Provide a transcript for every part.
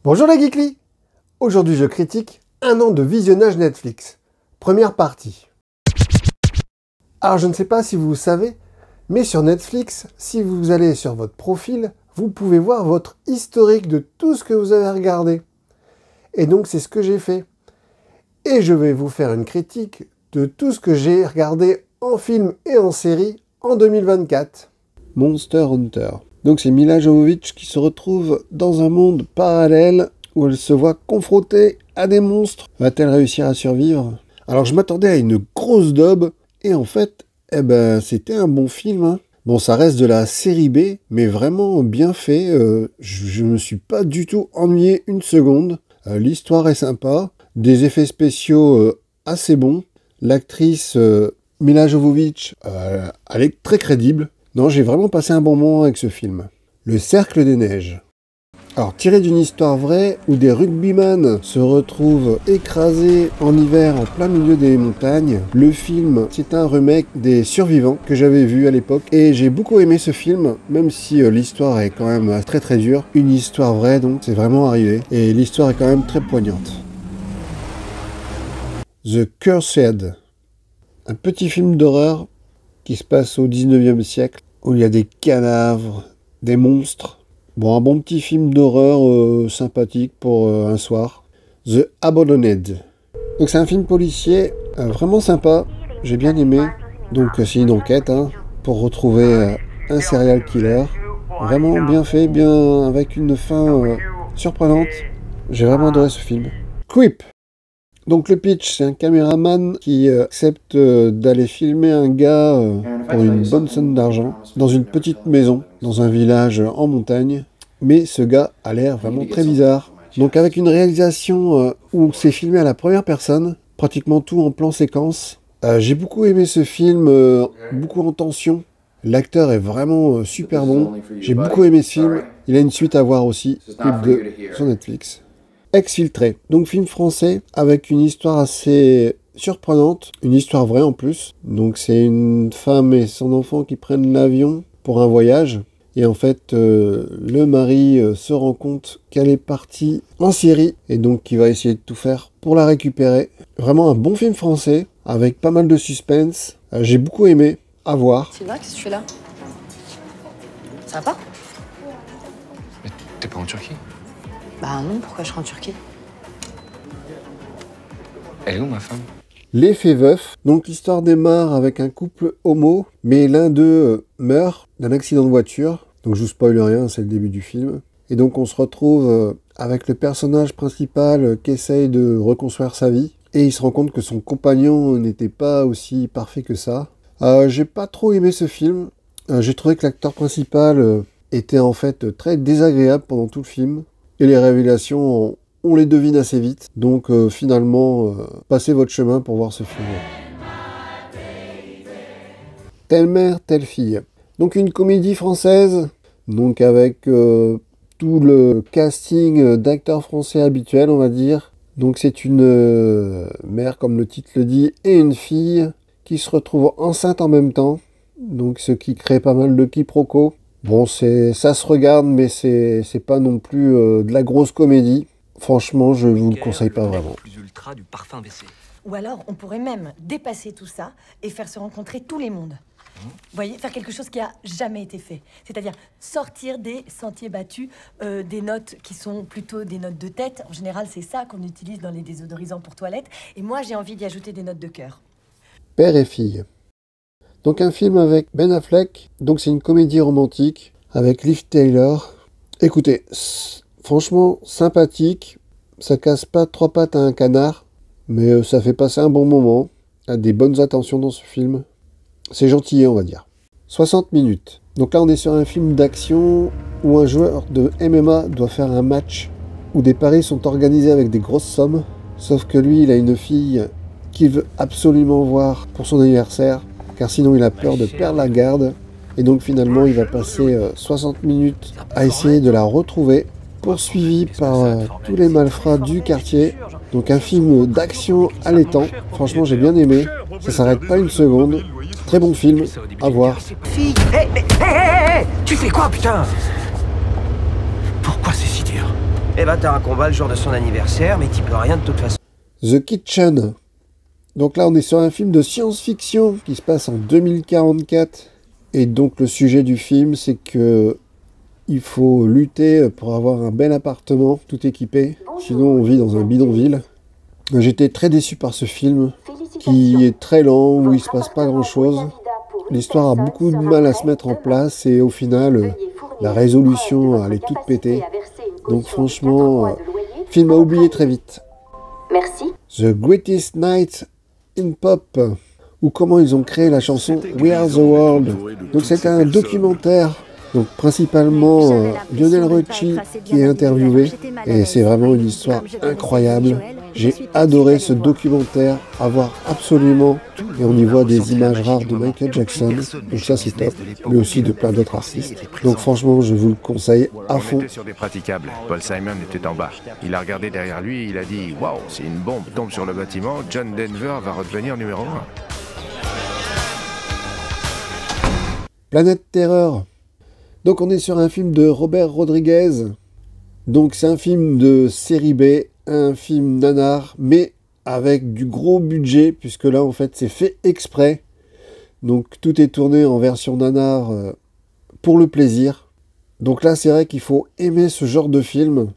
Bonjour les geekly. Aujourd'hui je critique un an de visionnage Netflix. Première partie. Alors je ne sais pas si vous le savez, mais sur Netflix, si vous allez sur votre profil, vous pouvez voir votre historique de tout ce que vous avez regardé. Et donc c'est ce que j'ai fait. Et je vais vous faire une critique de tout ce que j'ai regardé en film et en série en 2024. Monster Hunter. Donc c'est Milla Jovovich qui se retrouve dans un monde parallèle où elle se voit confrontée à des monstres. Va-t-elle réussir à survivre? Alors je m'attendais à une grosse daube et en fait, c'était un bon film. Hein. Bon, ça reste de la série B, mais vraiment bien fait. Je me suis pas du tout ennuyé une seconde. L'histoire est sympa, des effets spéciaux assez bons. L'actrice Milla Jovovich, elle est très crédible. Non, j'ai vraiment passé un bon moment avec ce film. Le Cercle des Neiges. Alors, tiré d'une histoire vraie où des rugbyman se retrouvent écrasés en hiver en plein milieu des montagnes, le film, c'est un remake des Survivants que j'avais vu à l'époque. Et j'ai beaucoup aimé ce film, même si l'histoire est quand même très très dure. Une histoire vraie, donc, c'est vraiment arrivé. Et l'histoire est quand même très poignante. The Cursed. Un petit film d'horreur qui se passe au 19e siècle, où il y a des cadavres, des monstres. Bon, un bon petit film d'horreur sympathique pour un soir. The Abandoned. Donc c'est un film policier vraiment sympa, j'ai bien aimé. Donc c'est une enquête pour retrouver un serial killer. Vraiment bien fait, bien avec une fin surprenante. J'ai vraiment adoré ce film. Creep. Donc le pitch, c'est un caméraman qui accepte d'aller filmer un gars pour une bonne somme d'argent dans une petite maison, dans un village en montagne. Mais ce gars a l'air vraiment très bizarre. Donc avec une réalisation où c'est filmé à la première personne, pratiquement tout en plan séquence. J'ai beaucoup aimé ce film, beaucoup en tension. L'acteur est vraiment super bon. J'ai beaucoup aimé ce film. Il a une suite à voir aussi, Creep 2 sur Netflix. Exfiltré, donc film français avec une histoire assez surprenante, une histoire vraie en plus. Donc c'est une femme et son enfant qui prennent l'avion pour un voyage. Et en fait, le mari se rend compte qu'elle est partie en Syrie et donc il va essayer de tout faire pour la récupérer. Vraiment un bon film français avec pas mal de suspense. J'ai beaucoup aimé, à voir. Sylvain, qu'est-ce que tu fais là? Ça va pas? Mais t'es pas en Turquie? Bah non, pourquoi je serais en Turquie? Elle est où ma femme? L'effet veuf, donc l'histoire démarre avec un couple homo, mais l'un d'eux meurt d'un accident de voiture, donc je vous spoil rien, c'est le début du film. Et donc on se retrouve avec le personnage principal qui essaye de reconstruire sa vie, et il se rend compte que son compagnon n'était pas aussi parfait que ça. J'ai pas trop aimé ce film, j'ai trouvé que l'acteur principal était en fait très désagréable pendant tout le film. Et les révélations, on les devine assez vite. Donc finalement, passez votre chemin pour voir ce film. Telle mère, telle fille. Donc une comédie française, donc avec tout le casting d'acteurs français habituels, on va dire. Donc c'est une mère, comme le titre le dit, et une fille qui se retrouvent enceintes en même temps. Donc ce qui crée pas mal de quiproquos. Bon, ça se regarde, mais c'est pas non plus de la grosse comédie. Franchement, je vous le conseille pas vraiment. Ou alors, on pourrait même dépasser tout ça et faire se rencontrer tous les mondes. Vous voyez, faire quelque chose qui a jamais été fait. C'est-à-dire sortir des sentiers battus, des notes qui sont plutôt des notes de tête. En général, c'est ça qu'on utilise dans les désodorisants pour toilettes. Et moi, j'ai envie d'y ajouter des notes de cœur. Père et fille. Donc un film avec Ben Affleck, donc c'est une comédie romantique avec Liv Taylor. Écoutez, franchement sympathique, ça casse pas trois pattes à un canard, mais ça fait passer un bon moment, il y a des bonnes attentions dans ce film. C'est gentil, on va dire. 60 minutes. Donc là on est sur un film d'action où un joueur de MMA doit faire un match où des paris sont organisés avec des grosses sommes, sauf que lui il a une fille qu'il veut absolument voir pour son anniversaire, car sinon il a peur de perdre la garde, et donc finalement il va passer 60 minutes à essayer de la retrouver, poursuivi par tous les malfrats du quartier. Donc un film d'action allaitant, franchement j'ai bien aimé, ça s'arrête pas une seconde, très bon film, à voir. Fille, hé, tu fais quoi putain? Pourquoi c'est si dur? Eh ben, t'as un combat le jour de son anniversaire, mais t'y peux rien de toute façon. The Kitchen. Donc là, on est sur un film de science-fiction qui se passe en 2044. Et donc, le sujet du film, c'est que il faut lutter pour avoir un bel appartement, tout équipé. Sinon, on vit dans un bidonville. J'étais très déçu par ce film, qui est très lent, où il se passe pas grand-chose. L'histoire a beaucoup de mal à se mettre en place, et au final, la résolution, elle est toute pétée. Donc franchement, film à oublier très vite. Merci. The Greatest Night in Pop, ou comment ils ont créé la chanson We Are the World. Donc c'est un documentaire, donc principalement Lionel Richie qui est interviewé, et c'est vraiment une histoire incroyable. J'ai adoré ce documentaire, à voir absolument, et on y voit des images rares de Michael Jackson, donc ça c'est top, mais aussi de plein d'autres artistes. Donc franchement, je vous le conseille à fond. On était sur des praticables. Paul Simon était en bas. Il a regardé derrière lui et il a dit « Waouh, si une bombe tombe sur le bâtiment, John Denver va redevenir numéro 1. » Planète Terreur. Donc on est sur un film de Robert Rodriguez. Donc c'est un film de série B, un film nanar, mais avec du gros budget, puisque là en fait c'est fait exprès. Donc tout est tourné en version nanar pour le plaisir. Donc là c'est vrai qu'il faut aimer ce genre de film.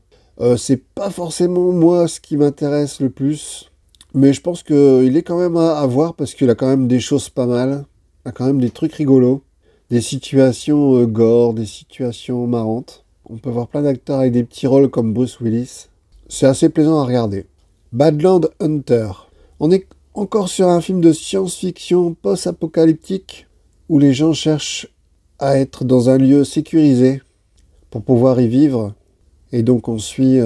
C'est pas forcément moi ce qui m'intéresse le plus, mais je pense qu'il est quand même à voir, parce qu'il a quand même des choses pas mal. Il a quand même des trucs rigolos. Des situations gore, des situations marrantes. On peut voir plein d'acteurs avec des petits rôles comme Bruce Willis. C'est assez plaisant à regarder. Badland Hunter. On est encore sur un film de science-fiction post-apocalyptique où les gens cherchent à être dans un lieu sécurisé pour pouvoir y vivre. Et donc on suit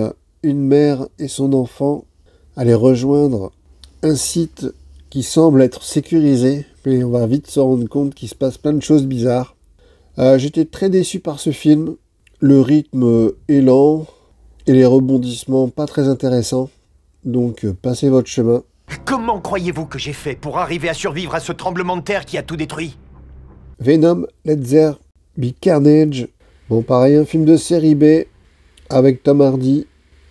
une mère et son enfant aller rejoindre un site qui semble être sécurisé, mais on va vite se rendre compte qu'il se passe plein de choses bizarres. J'étais très déçu par ce film. Le rythme est lent et les rebondissements pas très intéressants. Donc passez votre chemin. Comment croyez-vous que j'ai fait pour arriver à survivre à ce tremblement de terre qui a tout détruit? Venom, Let There Be Carnage. Bon, pareil, un film de série B avec Tom Hardy.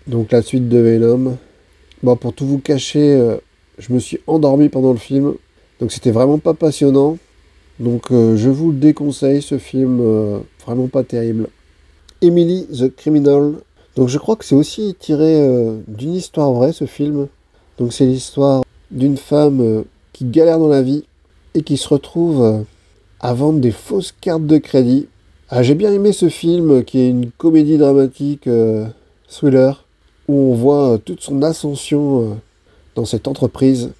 Donc la suite de Venom. Bon, pour tout vous cacher, je me suis endormi pendant le film. Donc c'était vraiment pas passionnant. Donc je vous le déconseille, ce film, vraiment pas terrible. Emily the Criminal. Donc je crois que c'est aussi tiré d'une histoire vraie, ce film. Donc c'est l'histoire d'une femme qui galère dans la vie et qui se retrouve à vendre des fausses cartes de crédit. Ah, j'ai bien aimé ce film qui est une comédie dramatique thriller où on voit toute son ascension dans cette entreprise.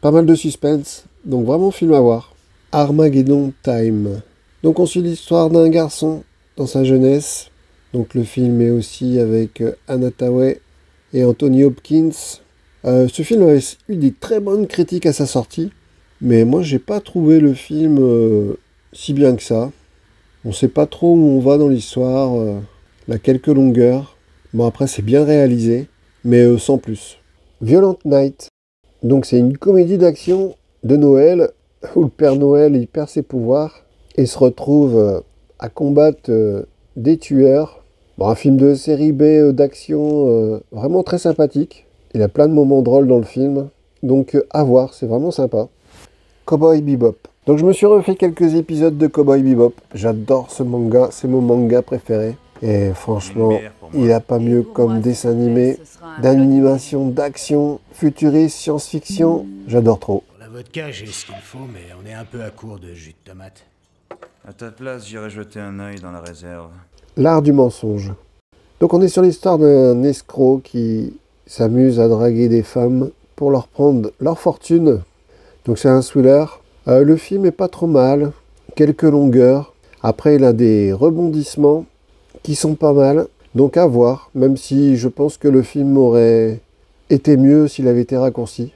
Pas mal de suspense, donc vraiment film à voir. Armageddon Time. Donc on suit l'histoire d'un garçon dans sa jeunesse. Donc le film est aussi avec Anna Thaoué et Anthony Hopkins. Ce film avait eu des très bonnes critiques à sa sortie, mais moi j'ai pas trouvé le film si bien que ça. On sait pas trop où on va dans l'histoire, il a quelques longueurs. Bon, après c'est bien réalisé, mais sans plus. Violent Night. Donc c'est une comédie d'action de Noël où le Père Noël il perd ses pouvoirs et se retrouve à combattre des tueurs. Bon, un film de série B d'action vraiment très sympathique. Il y a plein de moments drôles dans le film, donc à voir, c'est vraiment sympa. Cowboy Bebop. Donc je me suis refait quelques épisodes de Cowboy Bebop. J'adore ce manga, c'est mon manga préféré. Et franchement, il n'a pas mieux comme dessin animé, d'animation, d'action, futuriste, science-fiction. J'adore trop. Pour la vodka, j'ai ce qu'il faut, mais on est un peu à court de jus de tomate. À ta place, j'irai jeter un œil dans la réserve. L'art du mensonge. Donc on est sur l'histoire d'un escroc qui s'amuse à draguer des femmes pour leur prendre leur fortune. Donc c'est un thriller. Le film est pas trop mal, quelques longueurs. Après il a des rebondissements qui sont pas mal, donc à voir, même si je pense que le film aurait été mieux s'il avait été raccourci.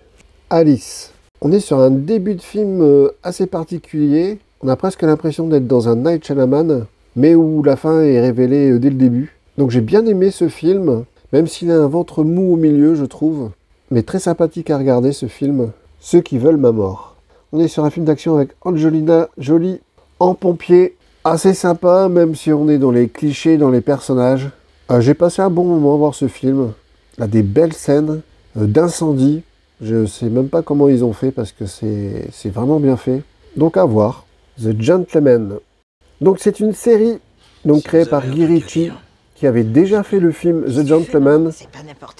Alice. On est sur un début de film assez particulier. On a presque l'impression d'être dans un Night Shyamalan, mais où la fin est révélée dès le début. Donc j'ai bien aimé ce film, même s'il a un ventre mou au milieu, je trouve. Mais très sympathique à regarder ce film. Ceux qui veulent ma mort. On est sur un film d'action avec Angelina Jolie en pompier. Assez sympa, même si on est dans les clichés, dans les personnages. J'ai passé un bon moment à voir ce film. Il y a des belles scènes d'incendie. Je sais même pas comment ils ont fait parce que c'est vraiment bien fait. Donc à voir. The Gentleman. Donc c'est une série créée par Guy Ritchie qui avait déjà fait le film The Gentleman.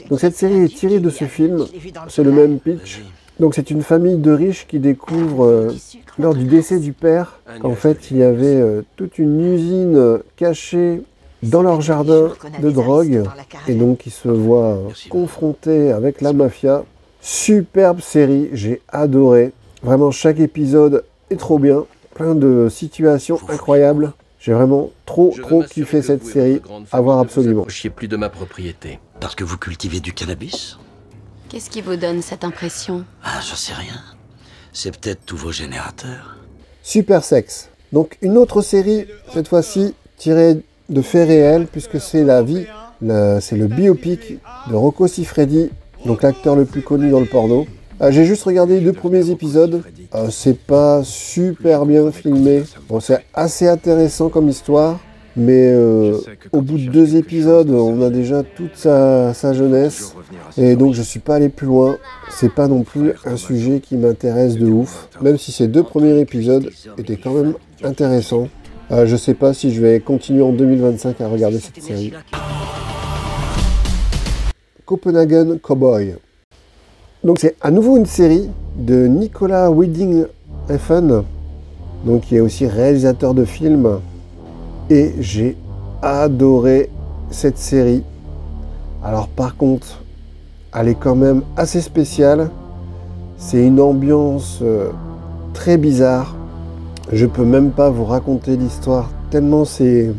Donc cette série est tirée de ce film. C'est le même pitch. Donc c'est une famille de riches qui découvre lors du décès du père qu'en fait il y avait toute une usine cachée dans leur jardin de drogue et donc ils se voient confrontés avec la mafia. Superbe série, j'ai adoré. Vraiment chaque épisode est trop bien, plein de situations incroyables. J'ai vraiment trop kiffé cette série, à voir absolument. Je ne plus de ma propriété. Parce que vous cultivez du cannabis? Qu'est-ce qui vous donne cette impression? Ah, je sais rien. C'est peut-être tous vos générateurs. Super Sex. Donc une autre série, cette fois-ci, tirée de faits réels, puisque c'est la vie, c'est le biopic de Rocco Siffredi, donc l'acteur le plus connu dans le porno. J'ai juste regardé les 2 premiers épisodes. C'est pas super bien filmé. Bon, c'est assez intéressant comme histoire, mais au bout de 2 épisodes, on a déjà toute sa jeunesse. Et donc je suis pas allé plus loin. C'est pas non plus un sujet qui m'intéresse de ouf, même si ces 2 premiers épisodes étaient quand même intéressants. Je sais pas si je vais continuer en 2025 à regarder cette série. Copenhagen Cowboy. Donc c'est à nouveau une série de Nicolas Winding Refn, donc qui est aussi réalisateur de films. Et j'ai adoré cette série. Alors par contre, elle est quand même assez spéciale. C'est une ambiance très bizarre. Je peux même pas vous raconter l'histoire, tellement c'est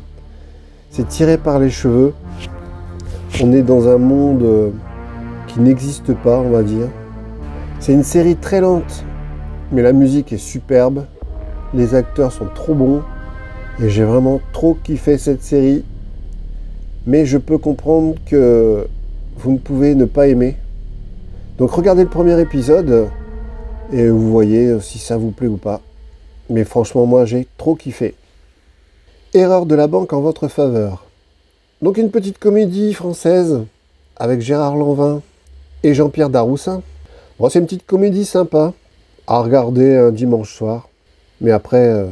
tiré par les cheveux. On est dans un monde qui n'existe pas, on va dire. C'est une série très lente, mais la musique est superbe. Les acteurs sont trop bons. Et j'ai vraiment trop kiffé cette série. Mais je peux comprendre que vous ne pouvez ne pas aimer. Donc regardez le premier épisode et vous voyez si ça vous plaît ou pas. Mais franchement, moi, j'ai trop kiffé. Erreur de la banque en votre faveur. Donc une petite comédie française avec Gérard Lanvin et Jean-Pierre Daroussin. Bon, c'est une petite comédie sympa à regarder un dimanche soir. Mais après,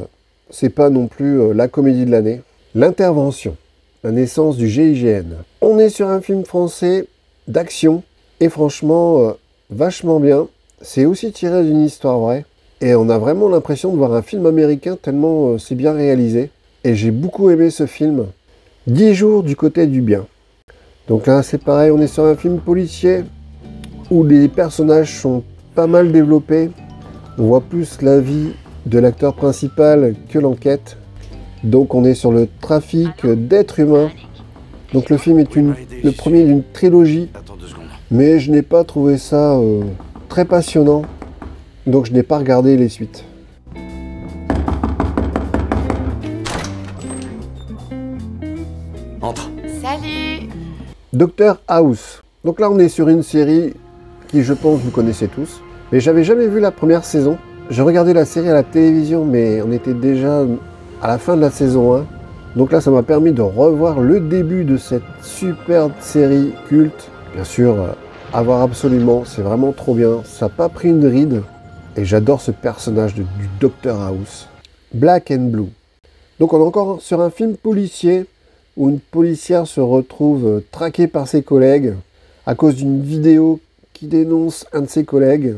c'est pas non plus la comédie de l'année. L'intervention, la naissance du GIGN. On est sur un film français d'action et franchement, vachement bien. C'est aussi tiré d'une histoire vraie. Et on a vraiment l'impression de voir un film américain tellement c'est bien réalisé. Et j'ai beaucoup aimé ce film. 10 jours du côté du bien. Donc là, c'est pareil, on est sur un film policier où les personnages sont pas mal développés. On voit plus la vie de l'acteur principal que l'enquête. Donc on est sur le trafic d'êtres humains. Donc le film est le premier d'une trilogie. Mais je n'ai pas trouvé ça très passionnant. Donc je n'ai pas regardé les suites. Entre. Salut! Dr House. Donc là on est sur une série qui je pense vous connaissez tous. Mais j'avais jamais vu la première saison. J'ai regardé la série à la télévision mais on était déjà à la fin de la saison 1. Donc là ça m'a permis de revoir le début de cette superbe série culte. Bien sûr, à voir absolument, c'est vraiment trop bien. Ça n'a pas pris une ride. Et j'adore ce personnage du Dr House. Black and Blue. Donc on est encore sur un film policier où une policière se retrouve traquée par ses collègues à cause d'une vidéo qui dénonce un de ses collègues.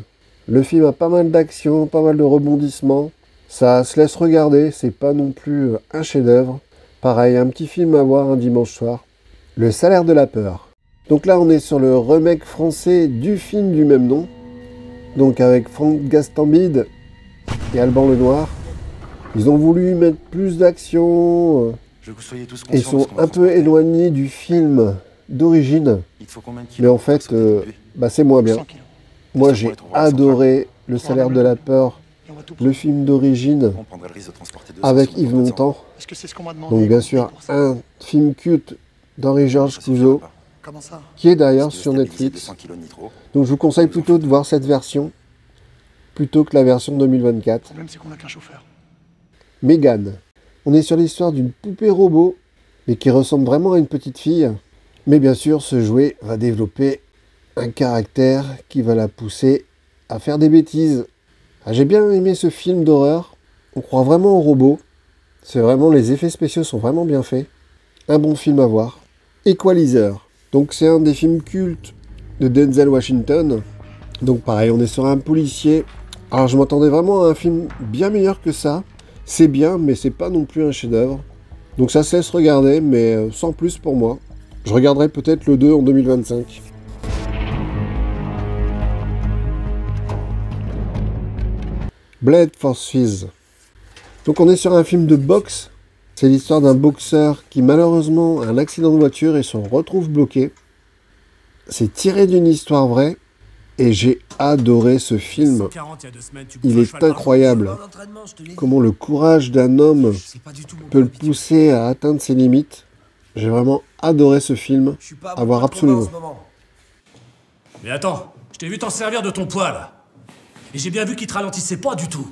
Le film a pas mal d'action, pas mal de rebondissements. Ça se laisse regarder, c'est pas non plus un chef-d'œuvre. Pareil, un petit film à voir un dimanche soir. Le salaire de la peur. Donc là on est sur le remake français du film du même nom. Donc avec Franck Gastambide et Alban Lenoir. Ils ont voulu mettre plus d'action. Ils sont un peu éloignés du film d'origine. Mais en fait, c'est moins bien. Moi j'ai adoré Le salaire de la peur, le film d'origine avec Yves Montand. Donc bien sûr un film culte d'Henri-Georges Clouzot. Qui est d'ailleurs sur Netflix. Donc je vous conseille plutôt de voir cette version plutôt que la version 2024. Le problème, c'est qu'on n'a qu'un chauffeur. Mégane. On est sur l'histoire d'une poupée robot, mais qui ressemble vraiment à une petite fille. Mais bien sûr, ce jouet va développer un caractère qui va la pousser à faire des bêtises. Ah, j'ai bien aimé ce film d'horreur. On croit vraiment aux robots. C'est vraiment, les effets spéciaux sont vraiment bien faits. Un bon film à voir. Equalizer. Donc c'est un des films cultes de Denzel Washington. Donc pareil, on est sur un policier. Alors je m'attendais vraiment à un film bien meilleur que ça. C'est bien, mais c'est pas non plus un chef-d'œuvre. Donc ça se laisse regarder, mais sans plus pour moi. Je regarderai peut-être le 2 en 2025. Blade for Fizz. Donc on est sur un film de boxe. C'est l'histoire d'un boxeur qui malheureusement a un accident de voiture et se retrouve bloqué. C'est tiré d'une histoire vraie et j'ai adoré ce film. Il est incroyable. Comment le courage d'un homme peut le pousser à atteindre ses limites. J'ai vraiment adoré ce film, à voir absolument. Mais attends, je t'ai vu t'en servir de ton poids là. Et j'ai bien vu qu'il te ralentissait pas du tout.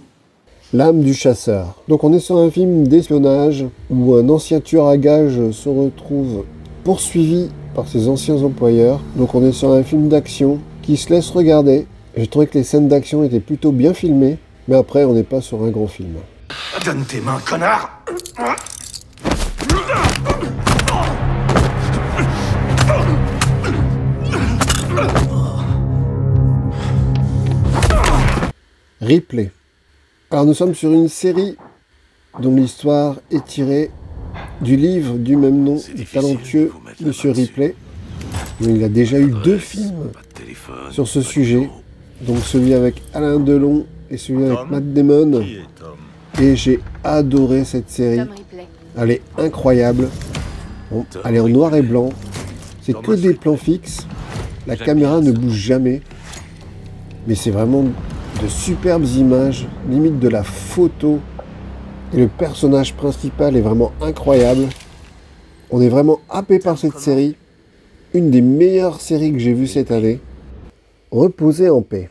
L'âme du chasseur. Donc on est sur un film d'espionnage où un ancien tueur à gages se retrouve poursuivi par ses anciens employeurs. Donc on est sur un film d'action qui se laisse regarder. J'ai trouvé que les scènes d'action étaient plutôt bien filmées, mais après on n'est pas sur un grand film. Donne tes mains, connard! Ripley. Alors nous sommes sur une série dont l'histoire est tirée du livre du même nom du talentueux Monsieur Ripley. Il a déjà eu 2 films sur ce sujet, donc celui avec Alain Delon et celui avec Matt Damon. Et j'ai adoré cette série. Elle est incroyable. Bon, elle est en noir et blanc. C'est que des plans fixes. La caméra ne bouge jamais. Mais c'est vraiment de superbes images, limite de la photo. Et le personnage principal est vraiment incroyable. On est vraiment happé par cette série. Une des meilleures séries que j'ai vues cette année. Reposer en paix.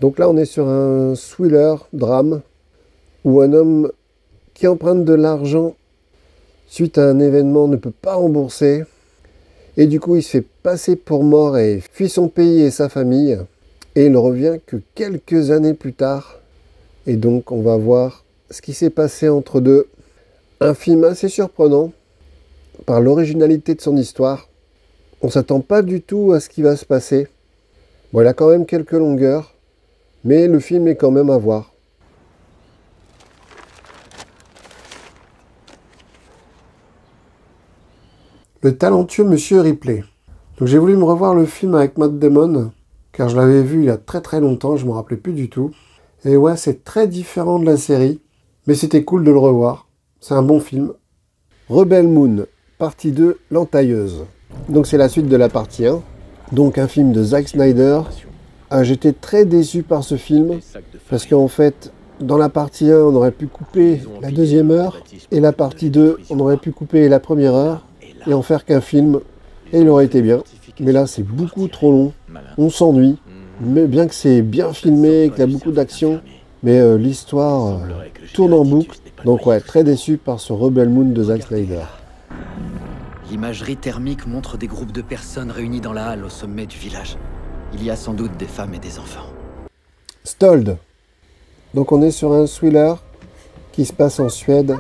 Donc là, on est sur un thriller, drame, où un homme qui emprunte de l'argent suite à un événement ne peut pas rembourser. Et du coup, il se fait passer pour mort et fuit son pays et sa famille. Et il ne revient que quelques années plus tard. Et donc, on va voir ce qui s'est passé entre deux. Un film assez surprenant par l'originalité de son histoire. On ne s'attend pas du tout à ce qui va se passer. Bon, il a quand même quelques longueurs, mais le film est quand même à voir. Le talentueux Monsieur Ripley. Donc j'ai voulu me revoir le film avec Matt Damon, car je l'avais vu il y a très longtemps, je ne me rappelais plus du tout. Et ouais, c'est très différent de la série, mais c'était cool de le revoir. C'est un bon film. Rebel Moon, partie 2, l'entailleuse. Donc c'est la suite de la partie 1. Donc un film de Zack Snyder. J'étais très déçu par ce film, parce qu'en fait, dans la partie 1, on aurait pu couper la deuxième heure, et la partie 2, on aurait pu couper la première heure, et en faire qu'un film, et il aurait été bien. Mais là, c'est beaucoup trop long, on s'ennuie, mais bien que c'est bien filmé, qu'il y a beaucoup d'action, mais l'histoire tourne en boucle. Donc ouais, très déçu par ce Rebel Moon de Zack Snyder. L'imagerie thermique montre des groupes de personnes réunies dans la halle au sommet du village. Il y a sans doute des femmes et des enfants. Stold. Donc on est sur un thriller qui se passe en Suède,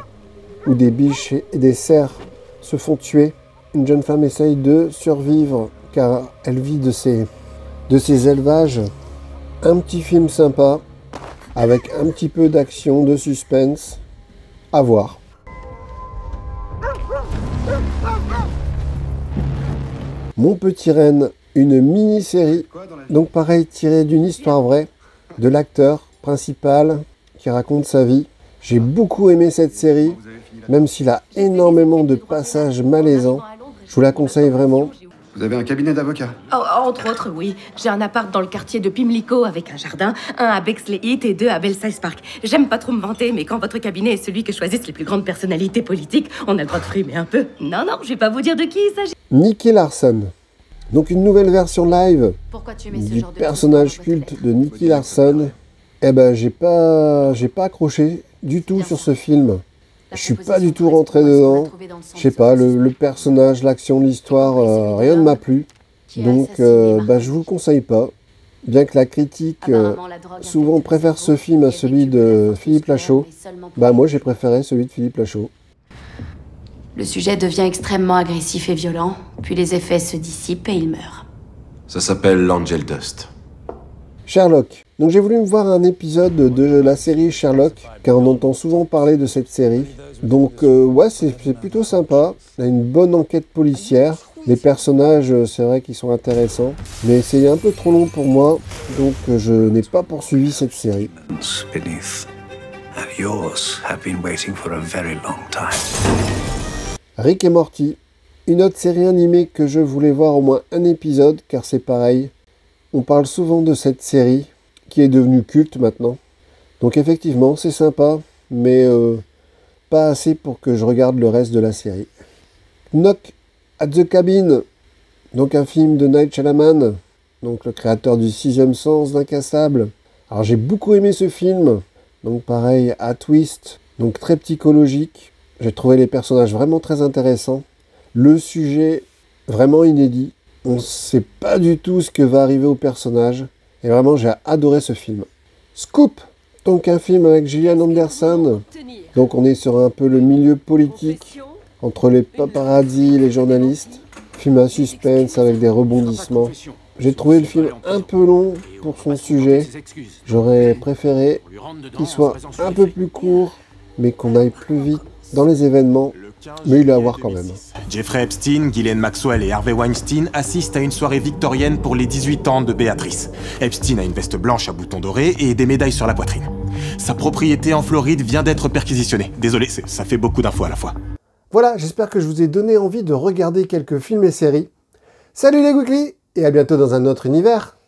où des biches et des cerfs se font tuer. Une jeune femme essaye de survivre car elle vit de ses élevages. Un petit film sympa avec un petit peu d'action, de suspense. À voir. Mon petit renne, une mini-série, donc pareil tirée d'une histoire vraie, de l'acteur principal qui raconte sa vie. J'ai beaucoup aimé cette série, même s'il a énormément de passages malaisants. Je vous la conseille vraiment. Vous avez un cabinet d'avocat? Entre autres, oui. J'ai un appart dans le quartier de Pimlico avec un jardin, un à Bexley Heath et 2 à Belsize Park. J'aime pas trop me vanter, mais quand votre cabinet est celui que choisissent les plus grandes personnalités politiques, on a le droit de frimer un peu. Non, je vais pas vous dire de qui il s'agit. Nicky Larson. Donc une nouvelle version live du personnage culte de Nicky Larson. Eh ben j'ai pas accroché du tout sur ce film. Je suis pas du tout rentré dedans. Je sais pas, le personnage, l'action, l'histoire, rien ne m'a plu. Donc, je vous le conseille pas. Bien que la critique souvent préfère ce film à celui de Philippe Lachaud, moi j'ai préféré celui de Philippe Lachaud. Le sujet devient extrêmement agressif et violent, puis les effets se dissipent et il meurt. Ça s'appelle l'Angel Dust. Sherlock. Donc j'ai voulu me voir un épisode de la série Sherlock, car on entend souvent parler de cette série. Donc ouais, c'est plutôt sympa. Il y a une bonne enquête policière. Les personnages, c'est vrai qu'ils sont intéressants, mais c'est un peu trop long pour moi, donc je n'ai pas poursuivi cette série. Rick et Morty. Une autre série animée que je voulais voir au moins un épisode, car c'est pareil. On parle souvent de cette série, qui est devenue culte maintenant. Donc effectivement, c'est sympa, mais pas assez pour que je regarde le reste de la série. Knock at the Cabin, donc un film de Night Shyamalan, donc le créateur du Sixième Sens, d'Incassable. Alors j'ai beaucoup aimé ce film, donc pareil, à twist, donc très psychologique. J'ai trouvé les personnages vraiment très intéressants. Le sujet vraiment inédit. On ne sait pas du tout ce que va arriver au personnage. Et vraiment, j'ai adoré ce film. Scoop, donc un film avec Gillian Anderson. Donc on est sur un peu le milieu politique, entre les paparazzi et les journalistes. Film à suspense avec des rebondissements. J'ai trouvé le film un peu long pour son sujet. J'aurais préféré qu'il soit un peu plus court, mais qu'on aille plus vite dans les événements. Mais il est à voir quand même. Jeffrey Epstein, Ghislaine Maxwell et Harvey Weinstein assistent à une soirée victorienne pour les 18 ans de Béatrice. Epstein a une veste blanche à boutons dorés et des médailles sur la poitrine. Sa propriété en Floride vient d'être perquisitionnée. Désolé, ça fait beaucoup d'infos à la fois. Voilà, j'espère que je vous ai donné envie de regarder quelques films et séries. Salut les Weekly, et à bientôt dans un autre univers.